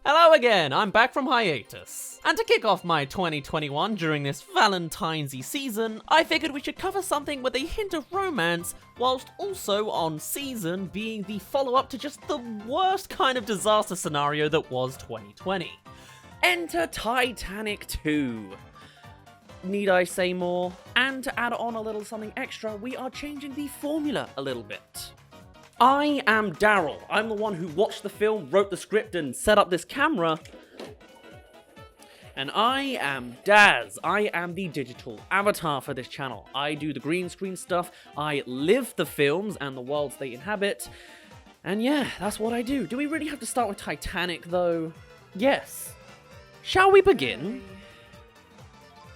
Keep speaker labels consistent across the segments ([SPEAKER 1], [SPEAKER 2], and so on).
[SPEAKER 1] Hello again, I'm back from hiatus. And to kick off my 2021 during this Valentines-y season, I figured we should cover something with a hint of romance, whilst also on season being the follow-up to just the worst kind of disaster scenario that was 2020. Enter Titanic 2. Need I say more? And to add on a little something extra, we are changing the formula a little bit. I am Daryl. I'm the one who watched the film, wrote the script, and set up this camera. And I am Dazz. I am the digital avatar for this channel. I do the green screen stuff, I live the films and the worlds they inhabit. And yeah, that's what I do. Do we really have to start with Titanic, though? Yes. Shall we begin?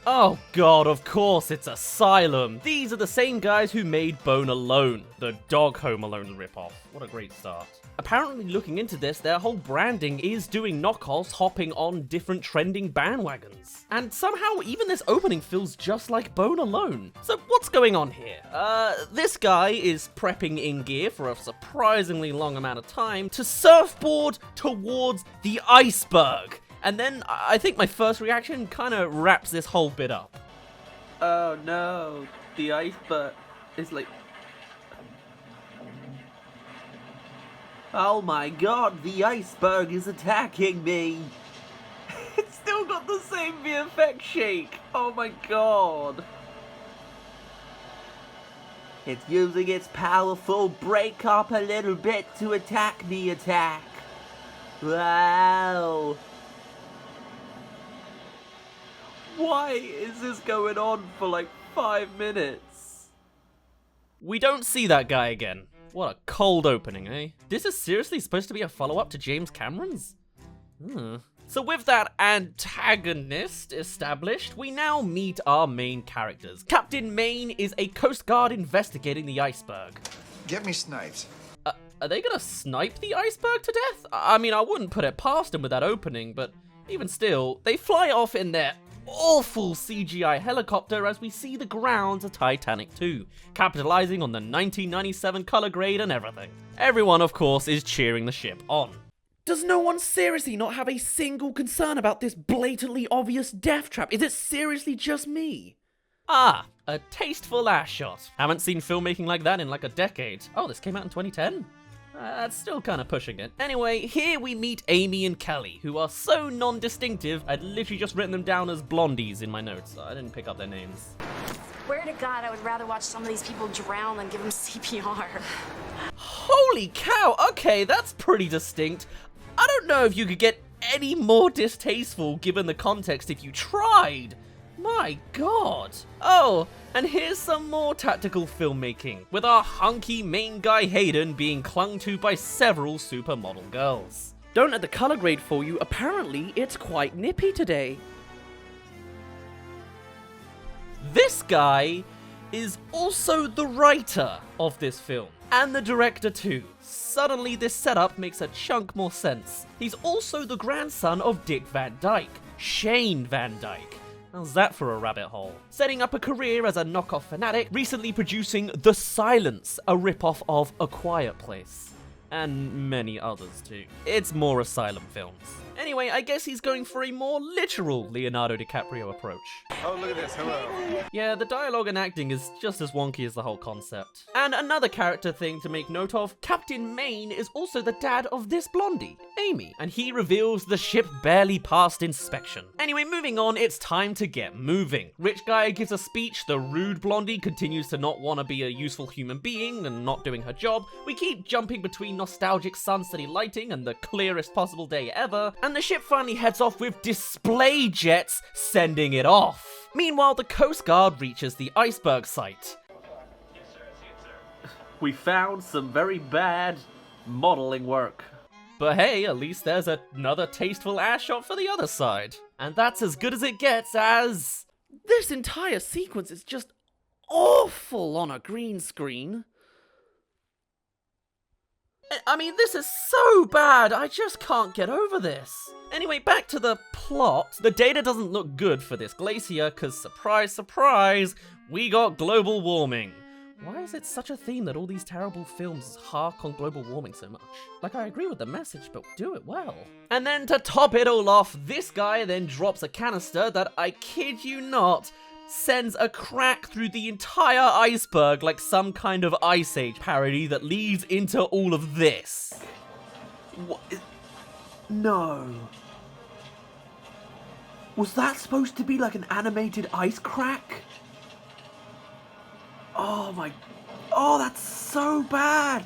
[SPEAKER 1] Oh god, of course it's Asylum. These are the same guys who made Bone Alone, the dog Home Alone ripoff. What a great start. Apparently looking into this, their whole branding is doing knockoffs hopping on different trending bandwagons. And somehow even this opening feels just like Bone Alone. So what's going on here? This guy is prepping in gear for a surprisingly long amount of time to surfboard towards the Iceberg. And then, I think my first reaction kind of wraps this whole bit up. Oh no, the iceberg is like... Oh my god, the iceberg is attacking me! It's still got the same VFX shake! Oh my god! It's using its powerful break up a little bit to attack me. Wow! Why is this going on for like 5 minutes? We don't see that guy again. What a cold opening, eh? This is seriously supposed to be a follow-up to James Cameron's? So with that antagonist established, we now meet our main characters. Captain Maine is a Coast Guard investigating the iceberg.
[SPEAKER 2] Get me snipes.
[SPEAKER 1] Are they gonna snipe the iceberg to death? I mean, I wouldn't put it past them with that opening, but even still, they fly off in their awful CGI helicopter as we see the grounds of Titanic 2, capitalizing on the 1997 color grade and everything. Everyone, of course, is cheering the ship on. Does no one seriously not have a single concern about this blatantly obvious death trap? Is it seriously just me? Ah, a tasteful ass shot. Haven't seen filmmaking like that in like a decade. Oh, this came out in 2010? That's still kind of pushing it. Anyway, here we meet Amy and Kelly, who are so non-distinctive, I'd literally just written them down as blondies in my notes. I didn't pick up their names.
[SPEAKER 3] Swear to God, I would rather watch some of these people drown than give them CPR.
[SPEAKER 1] Holy cow, okay, that's pretty distinct. I don't know if you could get any more distasteful given the context if you tried. My god. Oh, and here's some more tactical filmmaking, with our hunky main guy Hayden being clung to by several supermodel girls. Don't let the color grade fool you, apparently it's quite nippy today. This guy is also the writer of this film, and the director too. Suddenly this setup makes a chunk more sense. He's also the grandson of Dick Van Dyke, Shane Van Dyke. How's that for a rabbit hole? Setting up a career as a knockoff fanatic, recently producing The Silence, a ripoff of A Quiet Place. And many others too. It's more Asylum films. Anyway, I guess he's going for a more literal Leonardo DiCaprio approach.
[SPEAKER 2] Oh, look at this. Hello.
[SPEAKER 1] Yeah, the dialogue and acting is just as wonky as the whole concept. And another character thing to make note of, Captain Maine is also the dad of this blondie, Amy, and he reveals the ship barely passed inspection. Anyway, moving on, it's time to get moving. Rich guy gives a speech, the rude blondie continues to not want to be a useful human being and not doing her job. We keep jumping between nostalgic sunsetty lighting and the clearest possible day ever, and the ship finally heads off with display jets sending it off. Meanwhile, the Coast Guard reaches the iceberg site.
[SPEAKER 4] Yes, sir. I see it, sir.
[SPEAKER 1] We found some very bad modeling work. But hey, at least there's another tasteful ass shot for the other side. And that's as good as it gets as... This entire sequence is just awful on a green screen. I mean, this is so bad, I just can't get over this. Anyway, back to the plot. The data doesn't look good for this glacier, cause surprise, surprise, we got global warming. Why is it such a theme that all these terrible films hark on global warming so much? Like, I agree with the message, but do it well. And then to top it all off, this guy then drops a canister that, I kid you not, sends a crack through the entire iceberg like some kind of Ice Age parody that leads into all of this. What? No. Was that supposed to be like an animated ice crack? Oh my... Oh, that's so bad!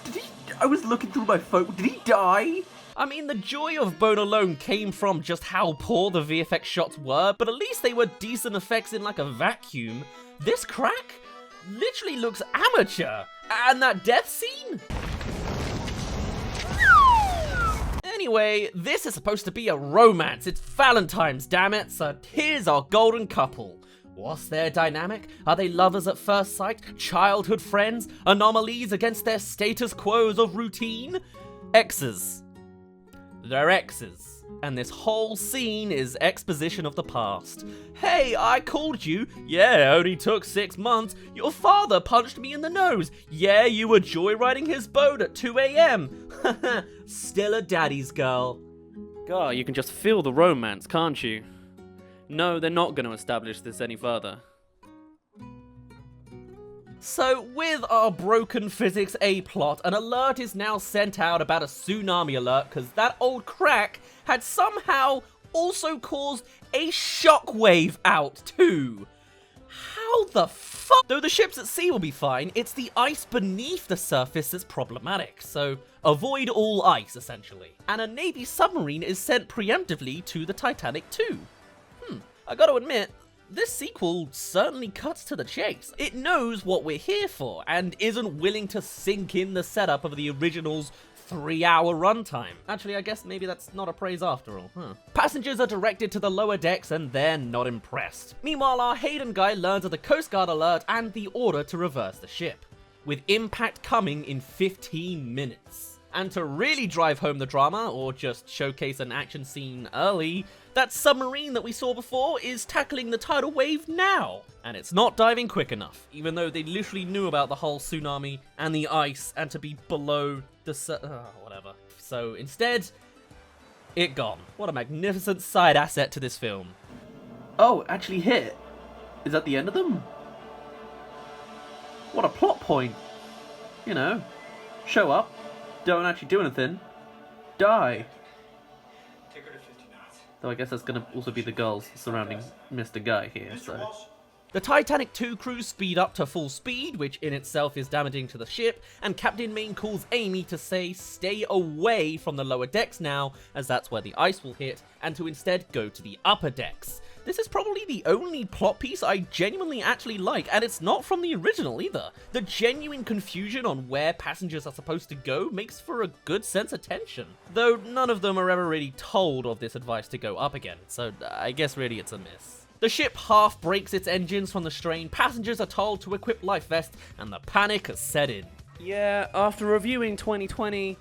[SPEAKER 1] Did he... I was looking through my phone. Did he die? I mean, the joy of Bone Alone came from just how poor the VFX shots were, but at least they were decent effects in like a vacuum. This crack literally looks amateur. And that death scene? Anyway, this is supposed to be a romance. It's Valentines, damn it. So here's our golden couple. What's their dynamic? Are they lovers at first sight? Childhood friends? Anomalies against their status quos of routine? Exes. They're exes. And this whole scene is exposition of the past. Hey, I called you. Yeah, it only took 6 months. Your father punched me in the nose. Yeah, you were joyriding his boat at 2 a.m. Still a daddy's girl. God, you can just feel the romance, can't you? No, they're not going to establish this any further. So, with our broken physics A-plot, an alert is now sent out about a tsunami alert because that old crack had somehow also caused a shockwave out too. How the fuck? Though the ships at sea will be fine, it's the ice beneath the surface that's problematic, so avoid all ice essentially. And a Navy submarine is sent preemptively to the Titanic too. I gotta admit, this sequel certainly cuts to the chase. It knows what we're here for, and isn't willing to sink in the setup of the original's 3-hour runtime. Actually, I guess maybe that's not a praise after all, huh? Passengers are directed to the lower decks and they're not impressed. Meanwhile, our Hayden guy learns of the Coast Guard alert and the order to reverse the ship, with impact coming in 15 minutes. And to really drive home the drama, or just showcase an action scene early, that submarine that we saw before is tackling the tidal wave now. And it's not diving quick enough, even though they literally knew about the whole tsunami and the ice and to be below the whatever. So instead, it gone. What a magnificent side asset to this film. Oh, actually hit. Is that the end of them? What a plot point. You know, show up. Don't actually do anything. Die.
[SPEAKER 4] Take her to 50 knots.
[SPEAKER 1] Though I guess that's going to also be the girls surrounding Mr. Guy here, so... The Titanic 2 crew speed up to full speed, which in itself is damaging to the ship, and Captain Main calls Amy to say stay away from the lower decks now, as that's where the ice will hit, and to instead go to the upper decks. This is probably the only plot piece I genuinely actually like, and it's not from the original either. The genuine confusion on where passengers are supposed to go makes for a good sense of tension. Though none of them are ever really told of this advice to go up again, so I guess really it's a miss. The ship half breaks its engines from the strain, passengers are told to equip life vests, and the panic has set in. Yeah, after reviewing 2020,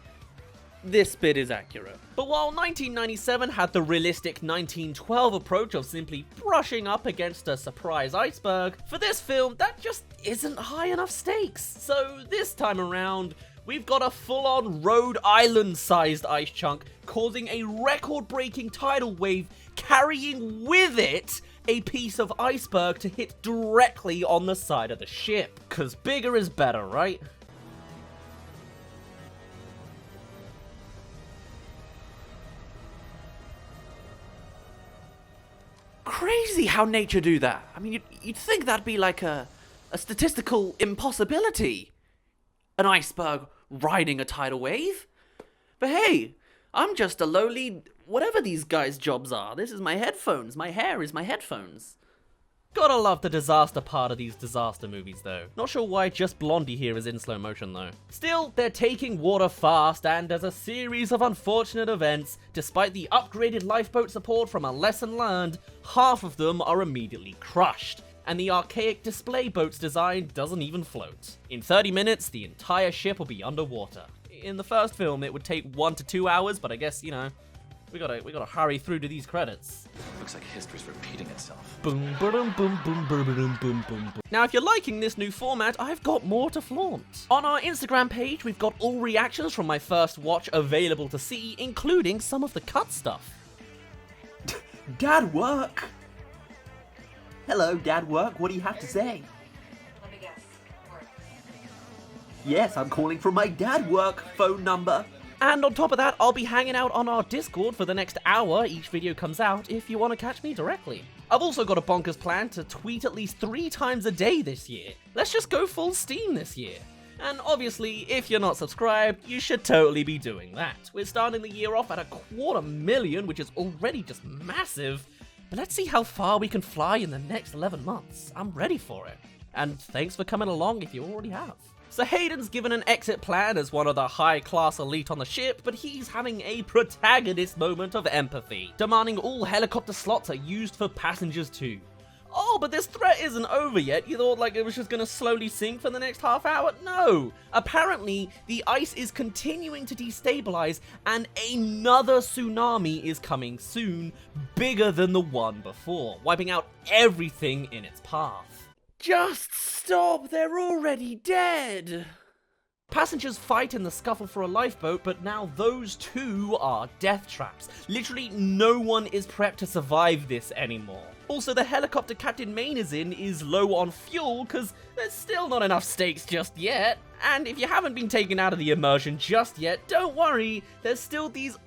[SPEAKER 1] this bit is accurate. But while 1997 had the realistic 1912 approach of simply brushing up against a surprise iceberg, for this film that just isn't high enough stakes. So this time around, we've got a full-on Rhode Island-sized ice chunk causing a record-breaking tidal wave, carrying with it a piece of iceberg to hit directly on the side of the ship. 'Cause bigger is better, right? Crazy how nature do that. I mean, you'd think that'd be like a statistical impossibility. An iceberg riding a tidal wave. But hey, I'm just a lowly, whatever these guys' jobs are. This is my headphones. My hair is my headphones. Gotta love the disaster part of these disaster movies though. Not sure why just Blondie here is in slow motion though. Still, they're taking water fast, and as a series of unfortunate events, despite the upgraded lifeboat support from a lesson learned, half of them are immediately crushed. And the archaic display boat's design doesn't even float. In 30 minutes, the entire ship will be underwater. In the first film, it would take 1 to 2 hours, but I guess, you know, We gotta hurry through to these credits.
[SPEAKER 5] Looks like history's repeating itself.
[SPEAKER 1] Boom, boom, boom, boom, boom, boom, boom, boom. Now, if you're liking this new format, I've got more to flaunt. On our Instagram page, we've got all reactions from my first watch available to see, including some of the cut stuff.
[SPEAKER 6] Dad work! Hello, Dad work. What do you have to say?
[SPEAKER 7] Let me guess. Work.
[SPEAKER 6] Yes, I'm calling from my dad work phone number.
[SPEAKER 1] And on top of that, I'll be hanging out on our Discord for the next hour each video comes out if you want to catch me directly. I've also got a bonkers plan to tweet at least 3 times a day this year. Let's just go full steam this year. And obviously, if you're not subscribed, you should totally be doing that. We're starting the year off at 250,000, which is already just massive. But let's see how far we can fly in the next 11 months. I'm ready for it. And thanks for coming along if you already have. So Hayden's given an exit plan as one of the high-class elite on the ship, but he's having a protagonist moment of empathy, demanding all helicopter slots are used for passengers too. Oh, but this threat isn't over yet. You thought like it was just gonna slowly sink for the next half hour? No! Apparently, the ice is continuing to destabilize and another tsunami is coming soon, bigger than the one before, wiping out everything in its path. Just stop, they're already dead! Passengers fight in the scuffle for a lifeboat, but now those too are death traps. Literally no one is prepped to survive this anymore. Also, the helicopter Captain Main is in is low on fuel because there's still not enough stakes just yet. And if you haven't been taken out of the immersion just yet, don't worry, there's still these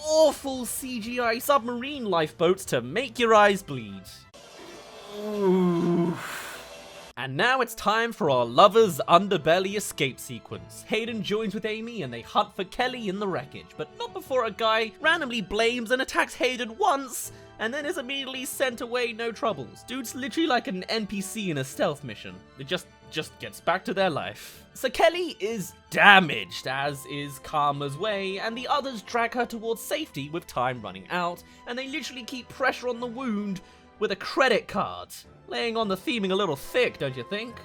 [SPEAKER 1] awful CGI submarine lifeboats to make your eyes bleed. Oof. And now it's time for our lover's underbelly escape sequence. Hayden joins with Amy and they hunt for Kelly in the wreckage, but not before a guy randomly blames and attacks Hayden once, and then is immediately sent away no troubles. Dude's literally like an NPC in a stealth mission. It just gets back to their life. So Kelly is damaged, as is Karma's way, and the others drag her towards safety with time running out, and they literally keep pressure on the wound with a credit card. Laying on the theming a little thick, don't you think?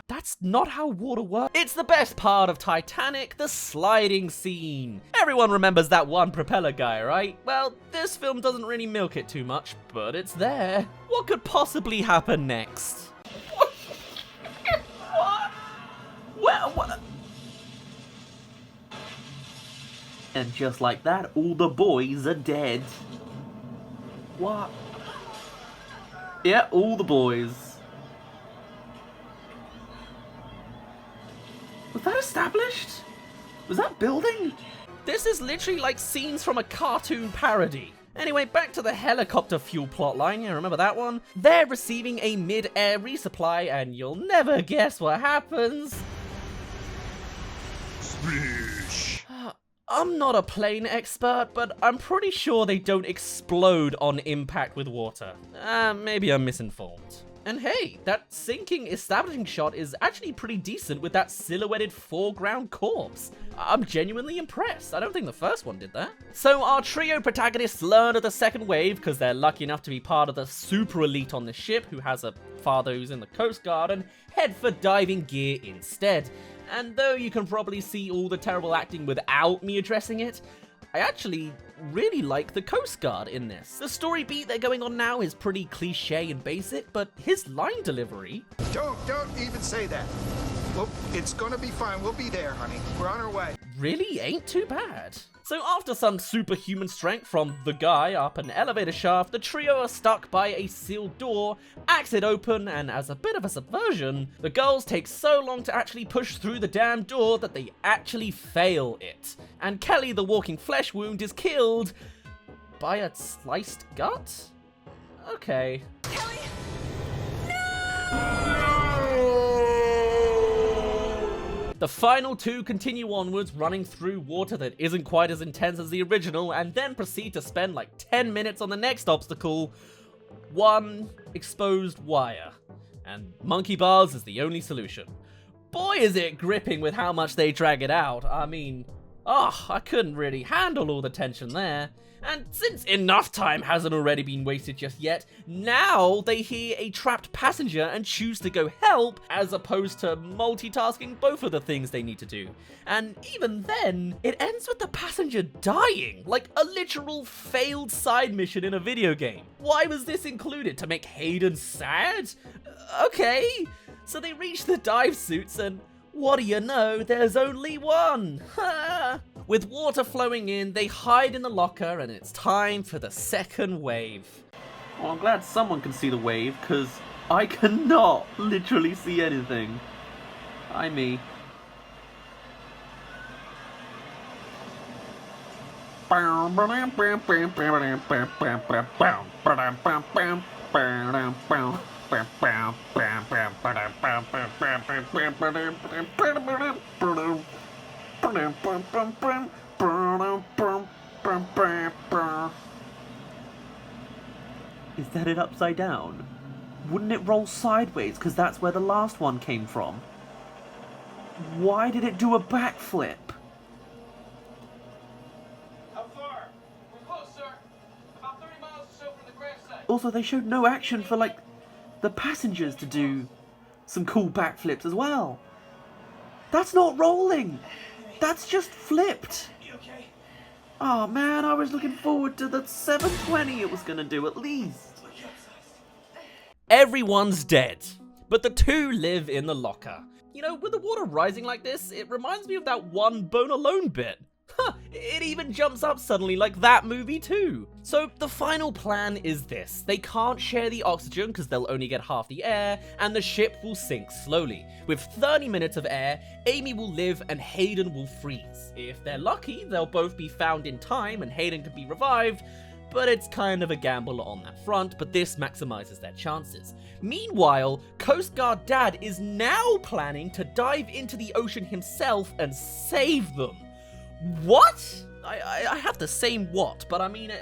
[SPEAKER 1] That's not how water works. It's the best part of Titanic, the sliding scene. Everyone remembers that one propeller guy, right? Well, this film doesn't really milk it too much, but it's there. What could possibly happen next? What? What?
[SPEAKER 6] And just like that, all the boys are dead. What? Yeah, all the boys. Was that established? Was that building?
[SPEAKER 1] This is literally like scenes from a cartoon parody. Anyway, back to the helicopter fuel plotline, you remember that one? They're receiving a mid-air resupply and you'll never guess what happens. I'm not a plane expert, but I'm pretty sure they don't explode on impact with water. Maybe I'm misinformed. And hey, that sinking establishing shot is actually pretty decent with that silhouetted foreground corpse. I'm genuinely impressed. I don't think the first one did that. So our trio protagonists learn of the second wave because they're lucky enough to be part of the super elite on the ship who has a father who's in the Coast Guard and head for diving gear instead. And though you can probably see all the terrible acting without me addressing it, I actually really like the Coast Guard in this. The story beat they're going on now is pretty cliche and basic, but his line delivery...
[SPEAKER 2] Don't even say that. Well, it's gonna be fine. We'll be there, honey. We're on our way.
[SPEAKER 1] really ain't too bad. So after some superhuman strength from the guy up an elevator shaft, the trio are stuck by a sealed door, axe it open, and as a bit of a subversion, the girls take so long to actually push through the damn door that they actually fail it. And Kelly, the walking flesh wound, is killed by a sliced gut? Okay.
[SPEAKER 3] Kelly!
[SPEAKER 1] The final two continue onwards, running through water that isn't quite as intense as the original, and then proceed to spend like 10 minutes on the next obstacle, one exposed wire. And monkey bars is the only solution. Boy, is it gripping with how much they drag it out. I mean, Oh, I couldn't really handle all the tension there. And since enough time hasn't already been wasted just yet, now they hear a trapped passenger and choose to go help as opposed to multitasking both of the things they need to do. And even then, it ends with the passenger dying, like a literal failed side mission in a video game. Why was this included? To make Hayden sad? Okay. So they reach the dive suits and what do you know, there's only one! With water flowing in, they hide in the locker and it's time for the second wave.
[SPEAKER 6] Well, I'm glad someone can see the wave, because I cannot literally see anything. Hi, me. Is that it upside down? Wouldn't it roll sideways, because that's where the last one came from? Why did it do a backflip?
[SPEAKER 4] How far? We're close, sir. About 30 miles or so from the crash site.
[SPEAKER 6] Also, they showed no action for, like, the passengers to do some cool backflips as well. That's not rolling. That's just flipped.
[SPEAKER 4] You okay?
[SPEAKER 6] Oh man, I was looking forward to the 720 it was gonna do at least.
[SPEAKER 1] Everyone's dead, but the two live in the locker. You know, with the water rising like this, it reminds me of that one Bone Alone bit. Huh, it even jumps up suddenly like that movie too. So the final plan is this. They can't share the oxygen because they'll only get half the air, and the ship will sink slowly. With 30 minutes of air, Amy will live and Hayden will freeze. If they're lucky, they'll both be found in time and Hayden can be revived, but it's kind of a gamble on that front, but this maximizes their chances. Meanwhile, Coast Guard Dad is now planning to dive into the ocean himself and save them. What? I have the same what, but I mean,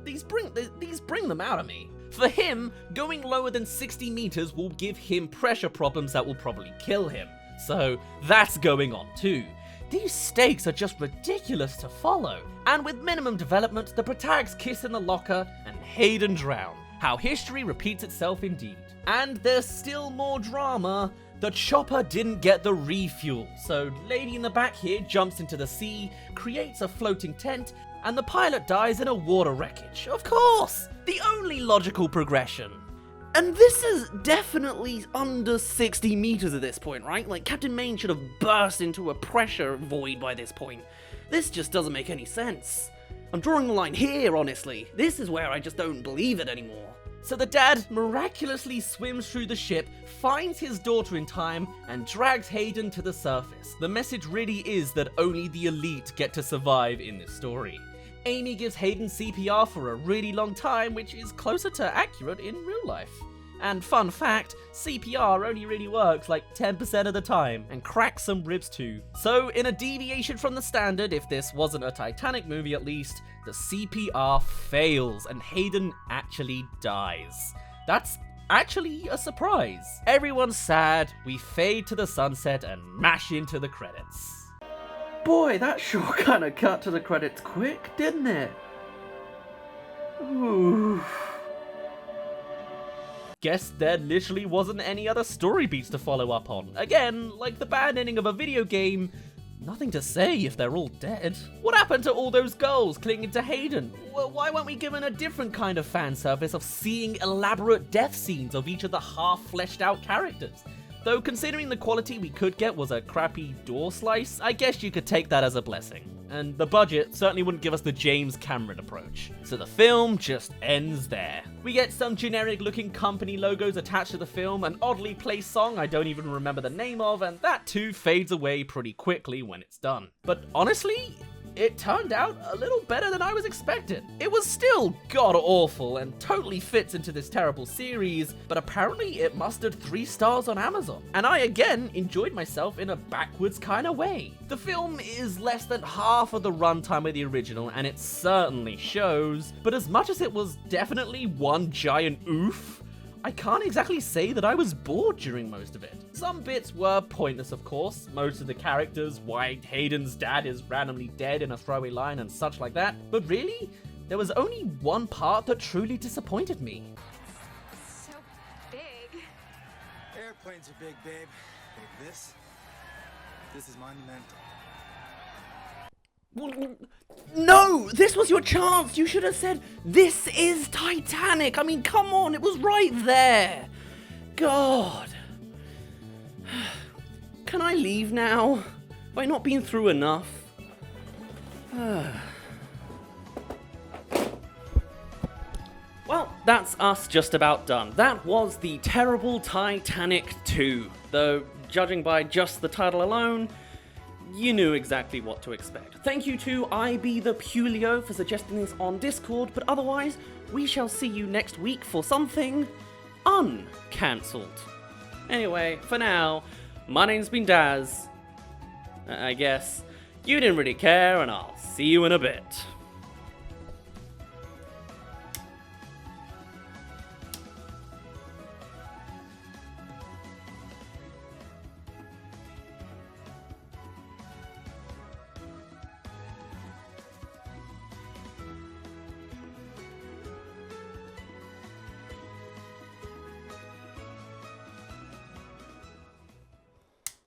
[SPEAKER 1] these bring them out of me. For him, going lower than 60 meters will give him pressure problems that will probably kill him. So that's going on too. These stakes are just ridiculous to follow. And with minimum development, the protags kiss in the locker and Hayden drown. How history repeats itself indeed. And there's still more drama. The chopper didn't get the refuel, so lady in the back here jumps into the sea, creates a floating tent, and the pilot dies in a water wreckage. Of course! The only logical progression. And this is definitely under 60 meters at this point, right? Like, Captain Maine should have burst into a pressure void by this point. This just doesn't make any sense. I'm drawing the line here, honestly. This is where I just don't believe it anymore. So the dad miraculously swims through the ship, finds his daughter in time, and drags Hayden to the surface. The message really is that only the elite get to survive in this story. Amy gives Hayden CPR for a really long time, which is closer to accurate in real life. And fun fact, CPR only really works like 10% of the time, and cracks some ribs too. So in a deviation from the standard, if this wasn't a Titanic movie at least, the CPR fails and Hayden actually dies. That's actually a surprise. Everyone's sad, we fade to the sunset and mash into the credits.
[SPEAKER 6] Boy, that sure kinda cut to the credits quick, didn't it? Ooh.
[SPEAKER 1] Guess there literally wasn't any other story beats to follow up on. Again, like the bad ending of a video game, nothing to say if they're all dead. What happened to all those girls clinging to Hayden? Well, why weren't we given a different kind of fan service of seeing elaborate death scenes of each of the half-fleshed out characters? Though considering the quality we could get was a crappy door slice, I guess you could take that as a blessing. And the budget certainly wouldn't give us the James Cameron approach. So the film just ends there. We get some generic looking company logos attached to the film, an oddly placed song I don't even remember the name of, and that too fades away pretty quickly when it's done. But honestly, it turned out a little better than I was expecting. It was still god-awful and totally fits into this terrible series, but apparently it mustered 3 stars on Amazon. And I again enjoyed myself in a backwards kind of way. The film is less than half of the runtime of the original, and it certainly shows, but as much as it was definitely one giant oof, I can't exactly say that I was bored during most of it. Some bits were pointless, of course. Most of the characters, why Hayden's dad is randomly dead in a throwaway line and such like that. But really, there was only one part that truly disappointed me.
[SPEAKER 3] So big.
[SPEAKER 2] Airplanes are big, babe. But this is monumental.
[SPEAKER 1] No! This was your chance! You should have said, "This is Titanic!" I mean, come on, it was right there! God. Can I leave now? Have I not been through enough? Well, that's us just about done. That was the Terrible Titanic 2. Though, judging by just the title alone, you knew exactly what to expect. Thank you to IB the Pulio for suggesting this on Discord, but otherwise, we shall see you next week for something uncancelled. Anyway, for now, my name's been Dazz. I guess you didn't really care, and I'll see you in a bit.